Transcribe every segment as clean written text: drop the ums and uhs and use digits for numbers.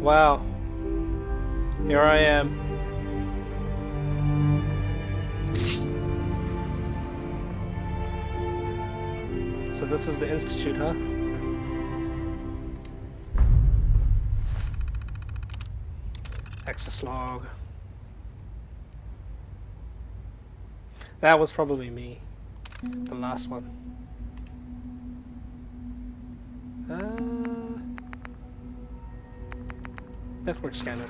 Wow. Here I am. So this is the Institute, huh? Access log. That was probably me. The last one. Network scanner.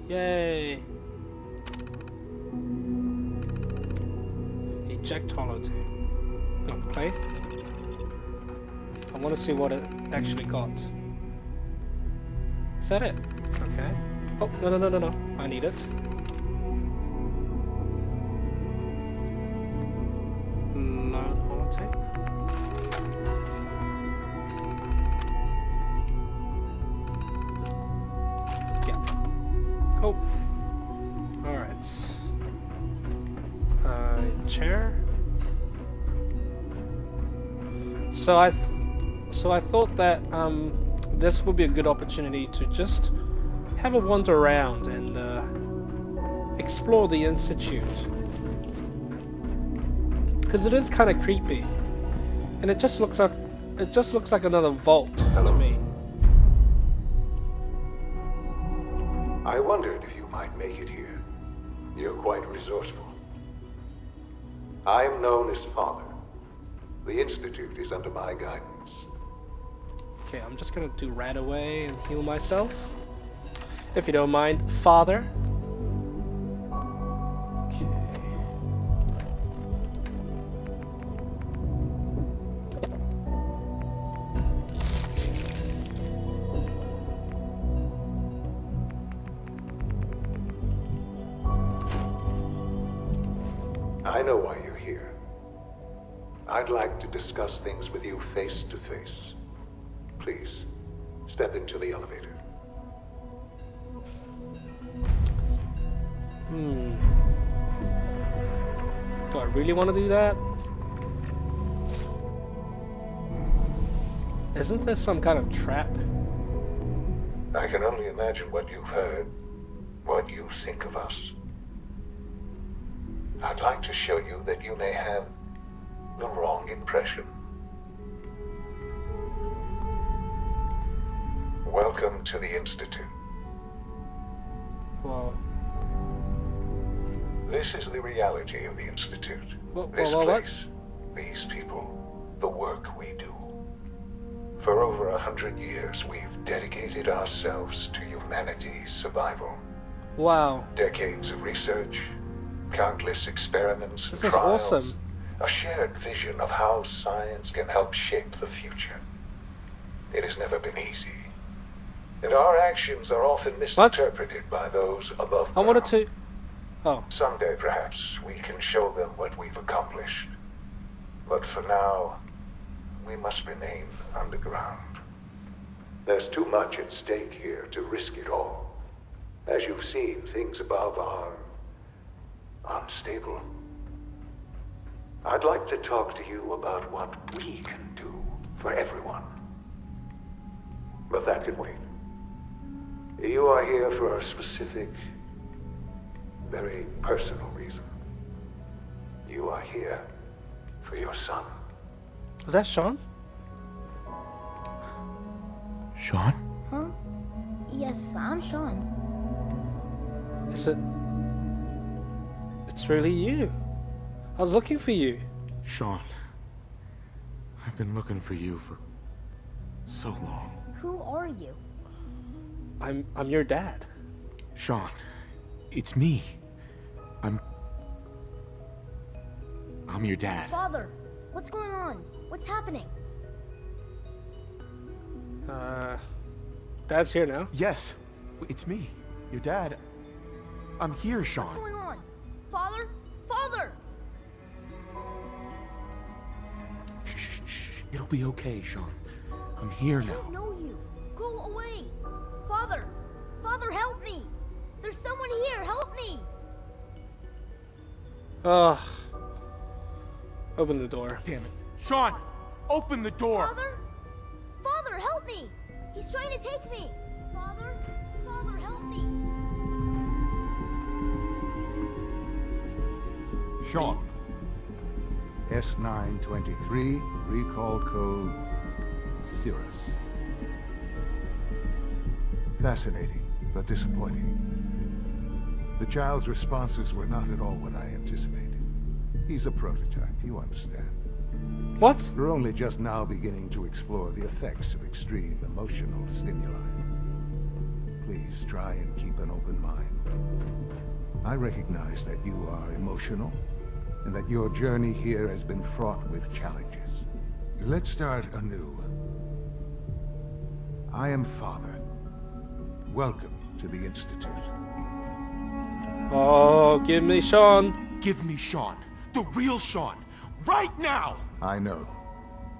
Yay! Eject holotape. No, play. I want to see what it actually got. Is that it? Okay. Oh, no. I need it. Load holotape. Yeah. Oh. Alright. Chair. So I thought that this would be a good opportunity to just have a wander around and explore the Institute, because it is kind of creepy, and it just looks like another vault to me. I wondered if you might make it here. You're quite resourceful. I'm known as Father. The Institute is under my guidance. Okay, I'm just gonna do right away and heal myself, if you don't mind, Father. Okay. I know why you're here. I'd like to discuss things with you face to face. Please, step into the elevator. Do I really want to do that? Isn't this some kind of trap? I can only imagine what you've heard, what you think of us. I'd like to show you that you may have the wrong impression. Welcome to the Institute. Well, This is the reality of the Institute. This what? place, these people, the work we do. For over 100 years, we've dedicated ourselves to humanity's survival. Wow. Decades of research, countless experiments and This is trials. awesome. A shared vision of how science can help shape the future. It has never been easy. And our actions are often misinterpreted by those above I wanted ground. to... Oh. Someday, perhaps, we can show them what we've accomplished. But for now, we must remain underground. There's too much at stake here to risk it all. As you've seen, things above are unstable. I'd like to talk to you about what we can do for everyone. But that can wait. You are here for a specific, very personal reason. You are here for your son. Was that Sean? Sean? Huh? Yes, I'm Sean. Is it... It's really you. I was looking for you. Sean. I've been looking for you for so long. Who are you? I'm your dad. Sean, it's me. I'm your dad. Father, what's going on? What's happening? Dad's here now. Yes, it's me, your dad. I'm here, Sean. What's going on? Father? Father! Shh. It'll be okay, Sean. I'm here I now. don't know you. Go away. Father! Father, help me! There's someone here. Help me! Ugh. Open the door. Damn it. Sean! Open the door! Father? Father, help me! He's trying to take me! Father? Father, help me! Sean. S923, recall code Cirrus. Fascinating, but disappointing. The child's responses were not at all what I anticipated. He's a prototype, you understand. What? We're only just now beginning to explore the effects of extreme emotional stimuli. Please try and keep an open mind. I recognize that you are emotional, and that your journey here has been fraught with challenges. Let's start anew. I am Father. Welcome to the Institute. Oh, give me Sean. Give me Sean. The real Sean. Right now! I know.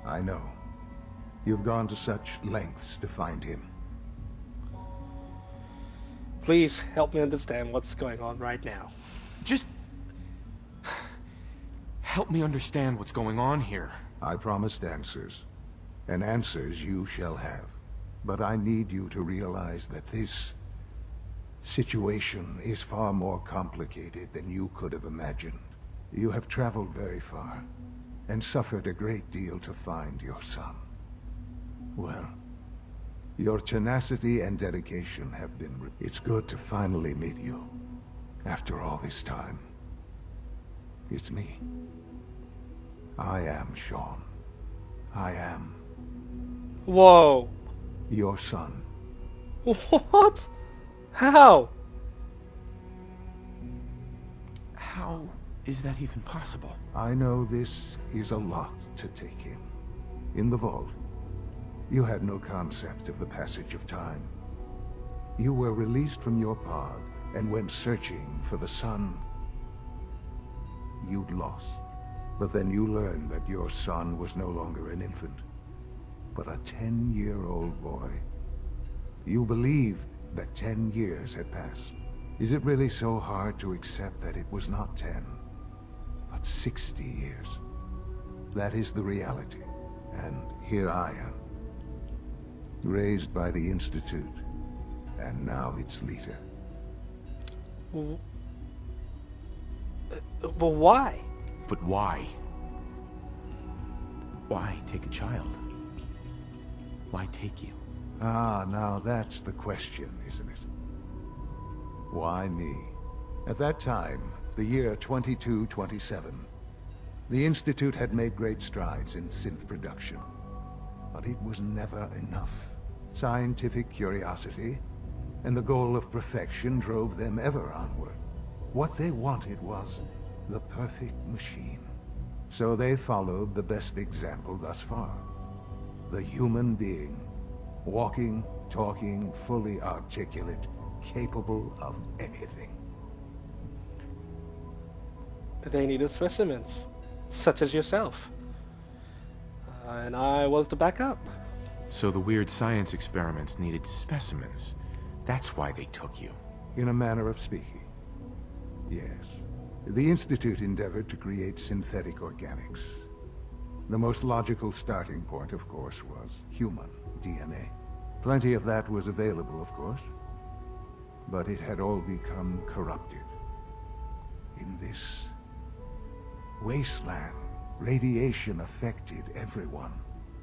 I know. You've gone to such lengths to find him. Please help me understand what's going on right now. Just... help me understand what's going on here. I promised answers, and answers you shall have. But I need you to realize that this situation is far more complicated than you could have imagined. You have traveled very far, and suffered a great deal to find your son. Well, your tenacity and dedication have been... It's good to finally meet you, after all this time. It's me. I am Sean. I am Whoa. your son. What? How? How is that even possible? I know this is a lot to take in. In the vault, you had no concept of the passage of time. You were released from your pod and went searching for the son you'd lost. But then you learned that your son was no longer an infant, but a 10-year-old boy. You believed that 10 years had passed. Is it really so hard to accept that it was not 10, but 60 years? That is the reality. And here I am, raised by the Institute, and now its leader. But why? But why? Why take a child? Why take you? Ah, now that's the question, isn't it? Why me? At that time, the year 2227, the Institute had made great strides in synth production. But it was never enough. Scientific curiosity and the goal of perfection drove them ever onward. What they wanted was the perfect machine. So they followed the best example thus far. The human being. Walking, talking, fully articulate, capable of anything. They needed specimens, such as yourself. And I was the backup. So the weird science experiments needed specimens. That's why they took you. In a manner of speaking. Yes. The Institute endeavored to create synthetic organics. The most logical starting point, of course, was human DNA. Plenty of that was available, of course. But it had all become corrupted. In this wasteland, radiation affected everyone.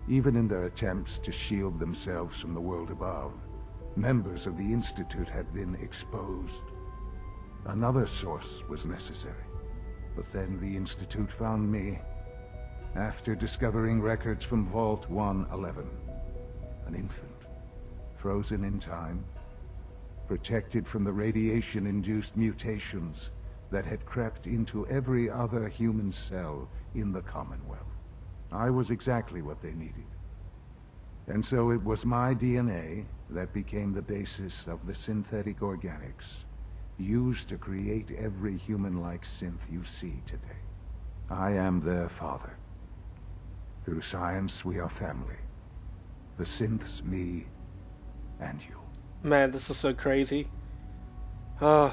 Even in their attempts to shield themselves from the world above, members of the Institute had been exposed. Another source was necessary. But then the Institute found me, after discovering records from Vault 111. An infant, frozen in time, protected from the radiation-induced mutations that had crept into every other human cell in the Commonwealth. I was exactly what they needed. And so it was my DNA that became the basis of the synthetic organics used to create every human-like synth you see today. I am their father. Through science, we are family. The synths, me, and you. Man, this is so crazy. Oh,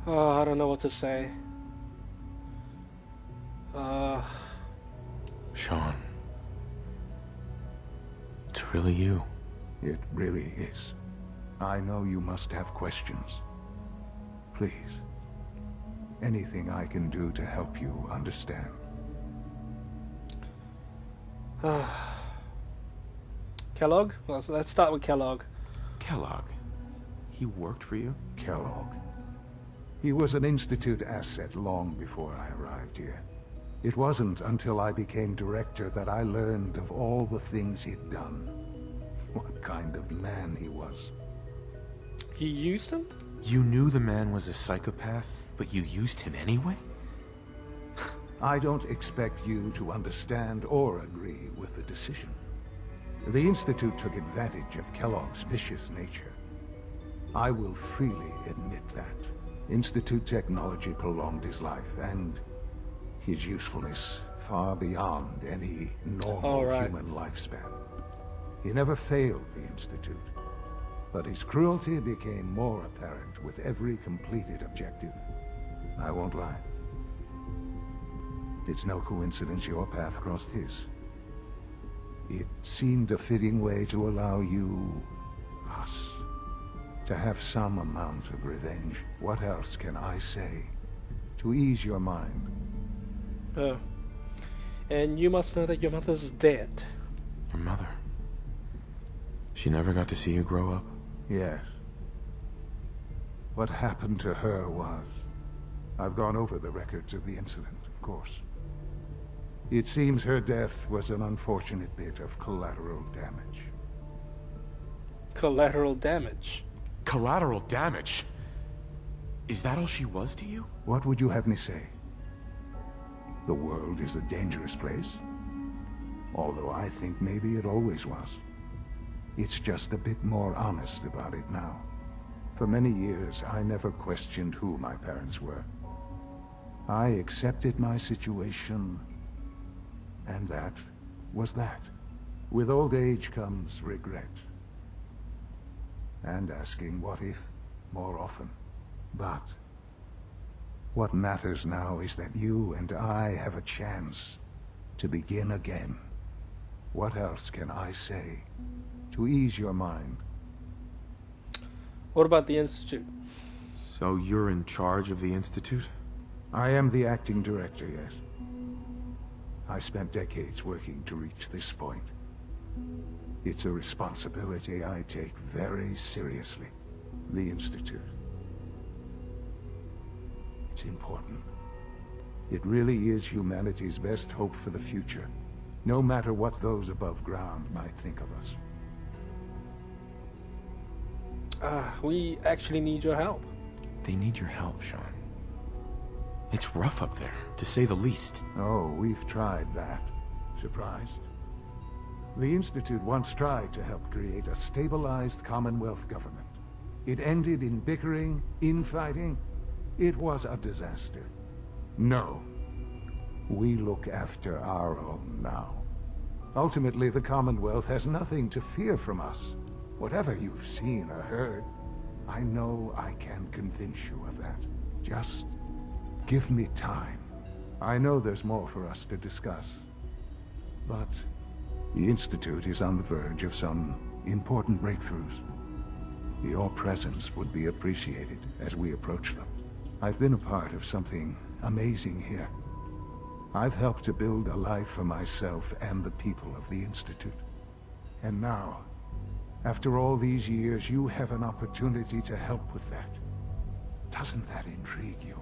I don't know what to say. Sean. It's really you. It really is. I know you must have questions. Please. Anything I can do to help you understand. Kellogg? Well, let's start with Kellogg. Kellogg. He worked for you? Kellogg. He was an Institute asset long before I arrived here. It wasn't until I became director that I learned of all the things he'd done. What kind of man he was. You used him? You knew the man was a psychopath, but you used him anyway? I don't expect you to understand or agree with the decision. The Institute took advantage of Kellogg's vicious nature. I will freely admit that. Institute technology prolonged his life, and his usefulness far beyond any normal human lifespan. He never failed the Institute, but his cruelty became more apparent with every completed objective. I won't lie. It's no coincidence your path crossed his. It seemed a fitting way to allow you, us, to have some amount of revenge. What else can I say to ease your mind? And you must know that your mother's dead. Your mother? She never got to see you grow up? Yes. What happened to her was... I've gone over the records of the incident, of course. It seems her death was an unfortunate bit of collateral damage. Collateral damage? Collateral damage? Is that all she was to you? What would you have me say? The world is a dangerous place? Although I think maybe it always was. It's just a bit more honest about it now. For many years, I never questioned who my parents were. I accepted my situation, and that was that. With old age comes regret. And asking what if more often. But what matters now is that you and I have a chance to begin again. What else can I say to ease your mind? What about the Institute? So you're in charge of the Institute? I am the acting director, yes. I spent decades working to reach this point. It's a responsibility I take very seriously. The Institute. It's important. It really is humanity's best hope for the future, no matter what those above ground might think of us. We actually need your help. They need your help, Sean. It's rough up there, to say the least. Oh, we've tried that. Surprised? The Institute once tried to help create a stabilized Commonwealth government. It ended in bickering, infighting. It was a disaster. No. We look after our own now. Ultimately, the Commonwealth has nothing to fear from us. Whatever you've seen or heard, I know I can convince you of that. Just give me time. I know there's more for us to discuss. But the Institute is on the verge of some important breakthroughs. Your presence would be appreciated as we approach them. I've been a part of something amazing here. I've helped to build a life for myself and the people of the Institute. And now, after all these years, you have an opportunity to help with that. Doesn't that intrigue you?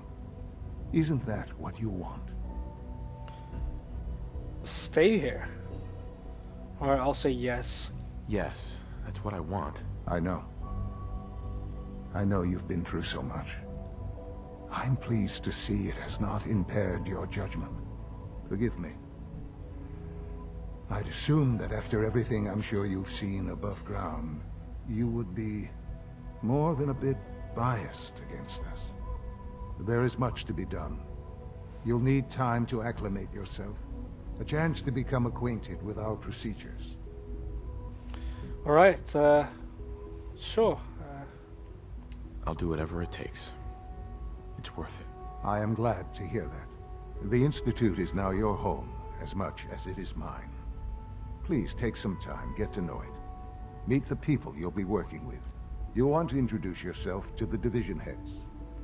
Isn't that what you want? Stay here. Or I'll say yes. Yes, that's what I want. I know. I know you've been through so much. I'm pleased to see it has not impaired your judgment. Forgive me. I'd assumed that after everything I'm sure you've seen above ground, you would be more than a bit biased against us. There is much to be done. You'll need time to acclimate yourself, a chance to become acquainted with our procedures. Alright, sure. I'll do whatever it takes. It's worth it. I am glad to hear that. The Institute is now your home, as much as it is mine. Please take some time, get to know it. Meet the people you'll be working with. You'll want to introduce yourself to the division heads.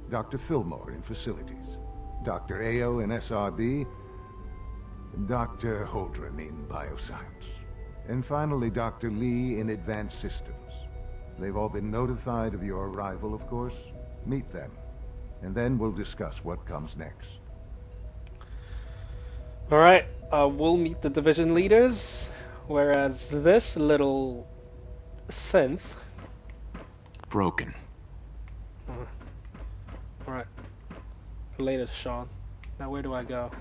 Dr. Fillmore in Facilities, Dr. Ayo in SRB, Dr. Holdren in Bioscience, and finally Dr. Lee in Advanced Systems. They've all been notified of your arrival, of course. Meet them, and then we'll discuss what comes next. Alright, we'll meet the division leaders, whereas this little synth... Broken. Alright, later, Sean. Now where do I go?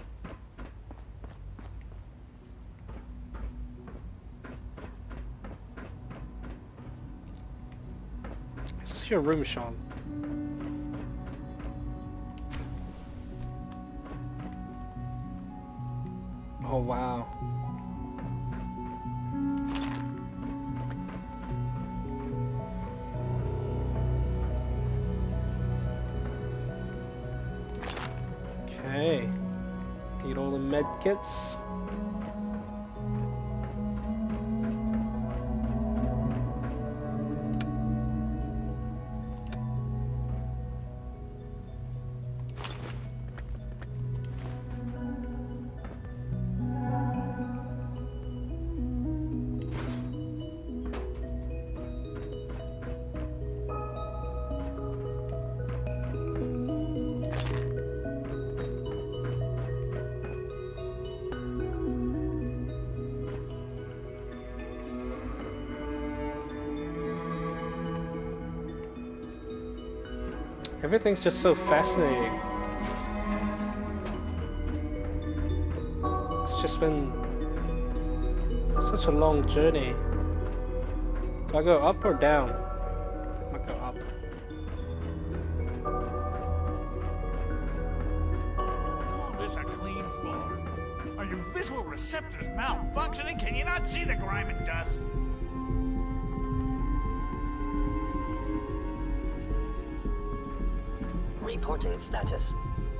Is this your room, Sean? Oh wow. Okay. Need all the med kits. Everything's just so fascinating. It's just been such a long journey. Do I go up or down? I go up. Call this a clean floor? Are your visual receptors malfunctioning? Can you not see the grime and dust? Reporting status.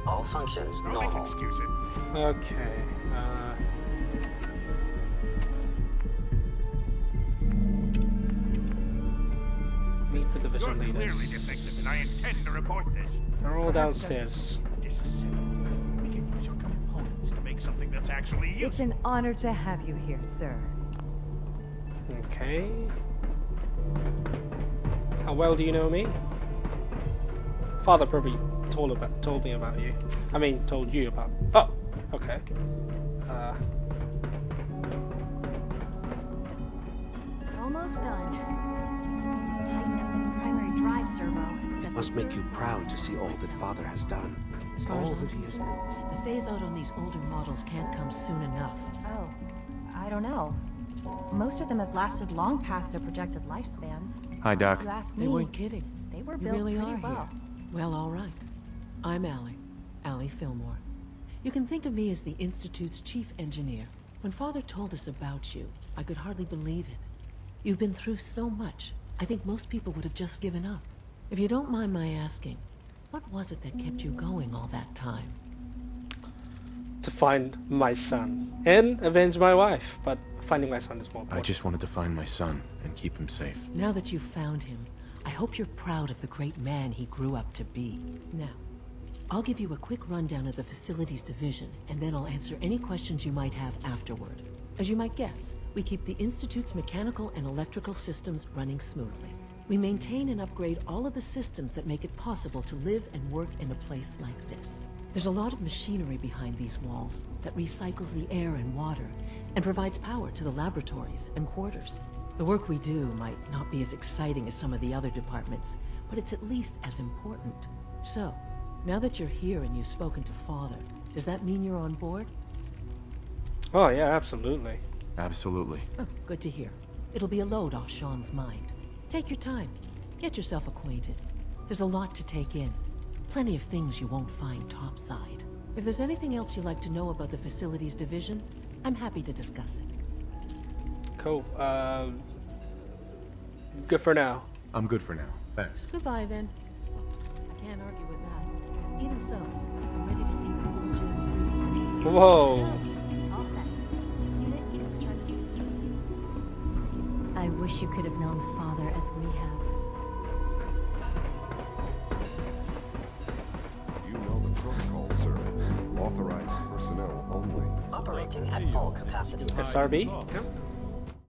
All functions Don't make normal. excuses. Okay. Meet the You're division leaders. clearly defective, and I intend to report this. They're all downstairs. Disassemble. We can use your components to make something that's actually It's useful. an honor to have you here, sir. Okay. How well do you know me? Father probably told me about you. I mean, told you about. Oh, okay. Almost done. Just need to tighten up this primary drive servo. It must make you proud to see all that Father has done. As far as All I'm that he has concerned, made. the phase-out on these older models can't come soon enough. Oh, I don't know. Most of them have lasted long past their projected lifespans. Hi, Doc. If you ask They me, weren't kidding. they were You built really pretty are well. here. Well, all right. I'm Allie Fillmore. You can think of me as the Institute's chief engineer. When Father told us about you, I could hardly believe it. You've been through so much, I think most people would have just given up. If you don't mind my asking, what was it that kept you going all that time? To find my son and avenge my wife, but finding my son is more I important. just wanted to find my son and keep him safe. Now that you've found him, I hope you're proud of the great man he grew up to be. Now, I'll give you a quick rundown of the Facilities Division, and then I'll answer any questions you might have afterward. As you might guess, we keep the Institute's mechanical and electrical systems running smoothly. We maintain and upgrade all of the systems that make it possible to live and work in a place like this. There's a lot of machinery behind these walls that recycles the air and water and provides power to the laboratories and quarters. The work we do might not be as exciting as some of the other departments, but it's at least as important. So, now that you're here and you've spoken to Father, does that mean you're on board? Oh yeah, absolutely. Absolutely. Oh, good to hear. It'll be a load off Sean's mind. Take your time. Get yourself acquainted. There's a lot to take in. Plenty of things you won't find topside. If there's anything else you'd like to know about the Facilities Division, I'm happy to discuss it. Cool. Good for now. I'm good for now. Thanks. Goodbye, then. I can't argue with that. Even so, I'm ready to see the full gym through. Whoa. All set. Unit, try to do. I wish you could have known Father as we have. You know the protocol, sir. Authorized personnel only. Operating at full capacity. SRB?